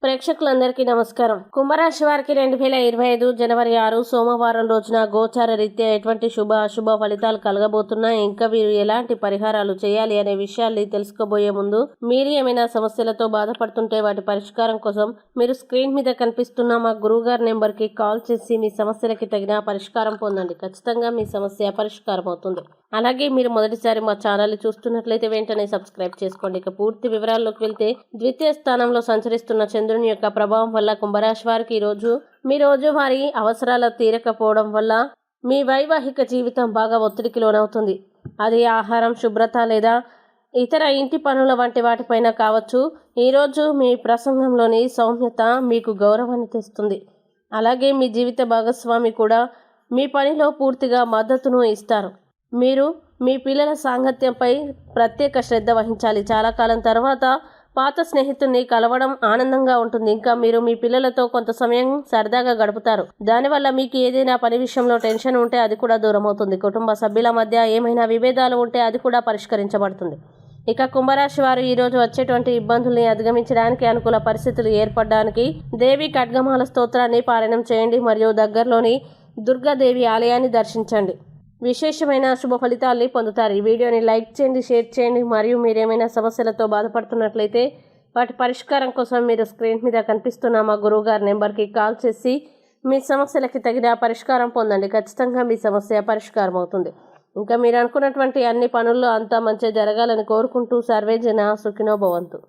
ప్రేక్షకులందరికీ నమస్కారం. కుంభరాశి వారికి 2025 జనవరి 6 సోమవారం రోజున గోచార రీత్యా ఎటువంటి శుభ అశుభ ఫలితాలు కలగబోతున్నాయి, ఇంకా వీరు ఎలాంటి పరిహారాలు చేయాలి అనే విషయాల్ని తెలుసుకోబోయే ముందు మీరు ఏమైనా సమస్యలతో బాధపడుతుంటే వాటి పరిష్కారం కోసం మీరు స్క్రీన్ మీద కనిపిస్తున్న మా గురువుగారి నెంబర్కి కాల్ చేసి మీ సమస్యలకి తగిన పరిష్కారం పొందండి. ఖచ్చితంగా మీ సమస్య పరిష్కారం అవుతుంది. అలాగే మీరు మొదటిసారి మా ఛానల్ని చూస్తున్నట్లయితే వెంటనే సబ్స్క్రైబ్ చేసుకోండి. ఇక పూర్తి వివరాల్లోకి వెళ్తే, ద్వితీయ స్థానంలో సంచరిస్తున్న చంద్రుని యొక్క ప్రభావం వల్ల కుంభరాశి వారికి మీ రోజువారీ అవసరాలు తీరకపోవడం వల్ల మీ వైవాహిక జీవితం బాగా ఒత్తిడికి లోనవుతుంది. అది ఆహారం, శుభ్రత లేదా ఇతర ఇంటి పనుల వంటి వాటిపైన కావచ్చు. ఈరోజు మీ ప్రసంగంలోని సౌమ్యత మీకు గౌరవాన్ని తెస్తుంది. అలాగే మీ జీవిత భాగస్వామి కూడా మీ పనిలో పూర్తిగా మద్దతును ఇస్తారు. మీరు మీ పిల్లల సాంగత్యంపై ప్రత్యేక శ్రద్ధ వహించాలి. చాలా కాలం తర్వాత పాత స్నేహితుల్ని కలవడం ఆనందంగా ఉంటుంది. ఇంకా మీరు మీ పిల్లలతో కొంత సమయం సరదాగా గడుపుతారు. దానివల్ల మీకు ఏదైనా పని విషయంలో టెన్షన్ ఉంటే అది కూడా దూరం అవుతుంది. కుటుంబ సభ్యుల మధ్య ఏమైనా విభేదాలు ఉంటే అది కూడా పరిష్కరించబడుతుంది. ఇక కుంభరాశి వారు ఈరోజు వచ్చేటువంటి ఇబ్బందుల్ని అధిగమించడానికి, అనుకూల పరిస్థితులు ఏర్పడడానికి దేవి ఖడ్గమాల స్తోత్రాన్ని పారాయణం చేయండి మరియు దగ్గరలోని దుర్గాదేవి ఆలయాన్ని దర్శించండి. విశేషమైన శుభ ఫలితాల్ని పొందుతారు. ఈ వీడియోని లైక్ చేయండి, షేర్ చేయండి. మరియు మీరేమైనా సమస్యలతో బాధపడుతున్నట్లయితే వాటి పరిష్కారం కోసం మీరు స్క్రీన్ మీద కనిపిస్తున్న మా గురువుగారి నెంబర్కి కాల్ చేసి మీ సమస్యలకి తగిన పరిష్కారం పొందండి. ఖచ్చితంగా మీ సమస్య పరిష్కారం అవుతుంది. ఇంకా మీరు అనుకున్నటువంటి అన్ని పనుల్లో అంతా మంచి జరగాలని కోరుకుంటూ సర్వేజన సుఖినో భవంతు.